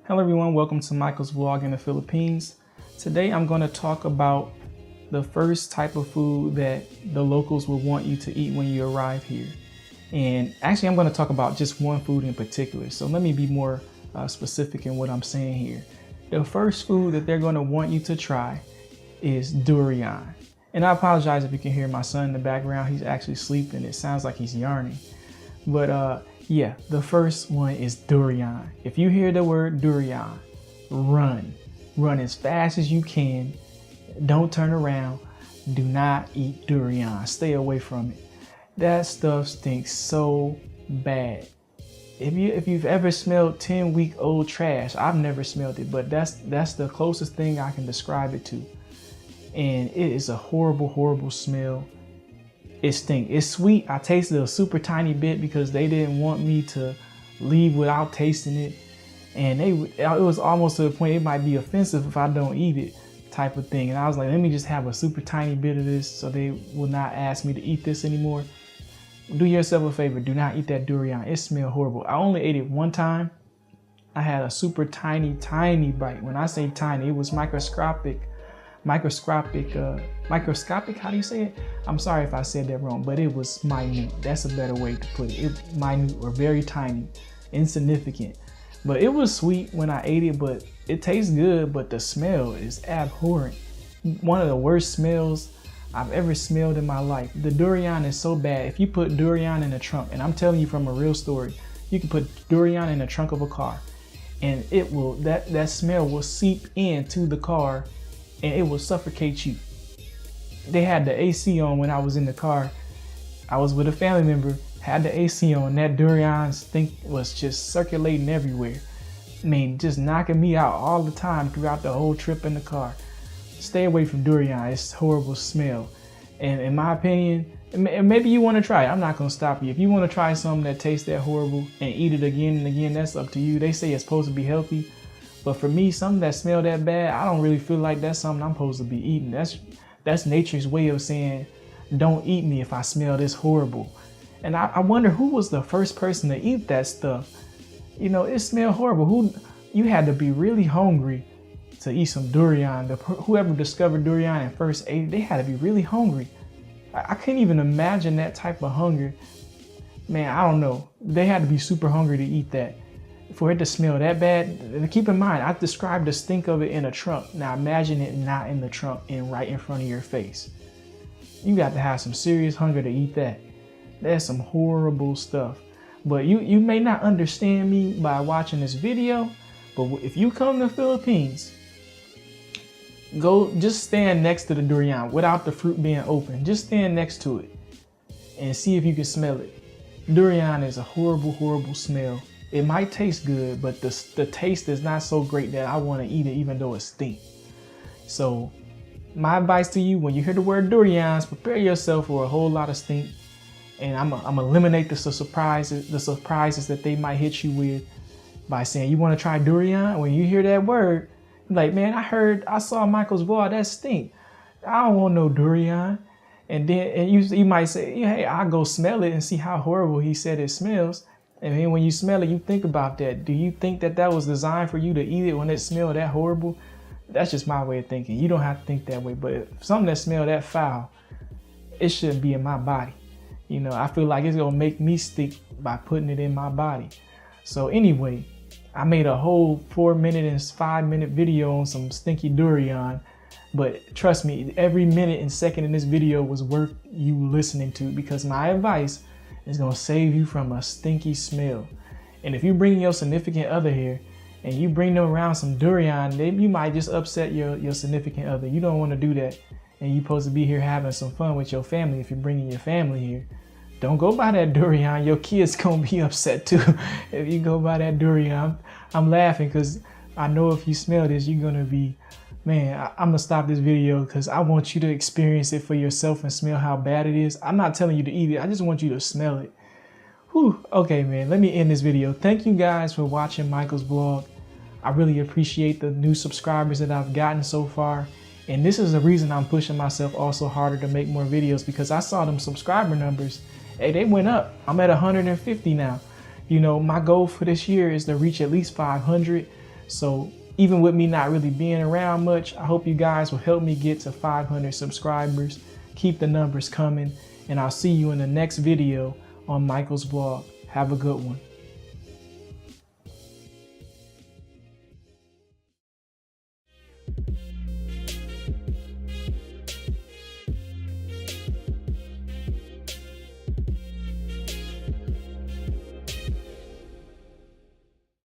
Hello everyone, welcome to Michael's vlog in the Philippines. Today I'm going to talk about the first type of food that the locals will want you to eat when you arrive here. And actually I'm going to talk about just one food in particular. So let me be more specific in what I'm saying here. The first food that they're going to want you to try is durian. And I apologize if you can hear my son in the background. He's actually sleeping. It sounds like he's yarning. But yeah, the first one is durian. If you hear the word durian, run. Run as fast as you can. Don't turn around. Do not eat durian. Stay away from it. That stuff stinks so bad. If you've ever smelled 10-week-old trash, I've never smelled it, but that's the closest thing I can describe it to. And it is a horrible, horrible smell. It stinks. It's sweet. I tasted a super tiny bit because they didn't want me to leave without tasting it. And it was almost to the point it might be offensive if I don't eat it type of thing. And I was like, let me just have a super tiny bit of this so they will not ask me to eat this anymore. Do yourself a favor. Do not eat that durian. It smelled horrible. I only ate it one time. I had a super tiny bite. When I say tiny, it was microscopic, how do you say it? I'm sorry if I said that wrong, but it was minute. That's a better way to put it. Minute or very tiny, insignificant. But it was sweet when I ate it, but it tastes good, but the smell is abhorrent. One of the worst smells I've ever smelled in my life. The durian is so bad. If you put durian in the trunk, and I'm telling you from a real story, you can put durian in the trunk of a car and it will, that smell will seep into the car and it will suffocate you. They had the AC on when I was in the car. I was with a family member, had the AC on. That durian stink was just circulating everywhere. I mean, just knocking me out all the time throughout the whole trip in the car. Stay away from durian. It's a horrible smell. And in my opinion, maybe you want to try it. I'm not going to stop you. If you want to try something that tastes that horrible and eat it again and again, that's up to you. They say it's supposed to be healthy. But for me, something that smells that bad, I don't really feel like that's something I'm supposed to be eating. That's nature's way of saying, don't eat me if I smell this horrible. And I wonder who was the first person to eat that stuff. You know, it smelled horrible. You had to be really hungry to eat some durian. Whoever discovered durian and first ate it, they had to be really hungry. I can't even imagine that type of hunger. Man, I don't know. They had to be super hungry to eat that. For it to smell that bad, and keep in mind, I described the stink of it in a trunk. Now imagine it not in the trunk and right in front of your face. You got to have some serious hunger to eat that. That's some horrible stuff. But you may not understand me by watching this video, but if you come to the Philippines, go just stand next to the durian without the fruit being open. Just stand next to it and see if you can smell it. Durian is a horrible, horrible smell. It might taste good, but the taste is not so great that I want to eat it even though it stinks. So my advice to you, when you hear the word durians, prepare yourself for a whole lot of stink. And I'm gonna eliminate the surprises that they might hit you with by saying, you want to try durian? When you hear that word, like, man, I saw Michael's vlog, that stink. I don't want no durian. And then you might say, hey, I'll go smell it and see how horrible he said it smells. And then when you smell it, you think about that. Do you think that was designed for you to eat it when it smelled that horrible? That's just my way of thinking. You don't have to think that way. But if something that smells that foul, it shouldn't be in my body. You know, I feel like it's going to make me stink by putting it in my body. So anyway, I made a whole 4-minute and 5-minute video on some stinky durian. But trust me, every minute and second in this video was worth you listening to, because my advice is going to save you from a stinky smell. And if you bring your significant other here and you bring them around some durian, you might just upset your significant other. You don't want to do that. And you're supposed to be here having some fun with your family. If you're bringing your family here, don't go by that durian. Your kids going to be upset too if you go by that durian. I'm laughing because I know if you smell this, you're going to be, man, I'm going to stop this video because I want you to experience it for yourself and smell how bad it is. I'm not telling you to eat it. I just want you to smell it. Whew. Okay, man, let me end this video. Thank you guys for watching Michael's vlog. I really appreciate the new subscribers that I've gotten so far. And this is the reason I'm pushing myself also harder to make more videos, because I saw them subscriber numbers. Hey, they went up. I'm at 150 now. You know, my goal for this year is to reach at least 500. So even with me not really being around much, I hope you guys will help me get to 500 subscribers. Keep the numbers coming, and I'll see you in the next video on Michael's vlog. Have a good one.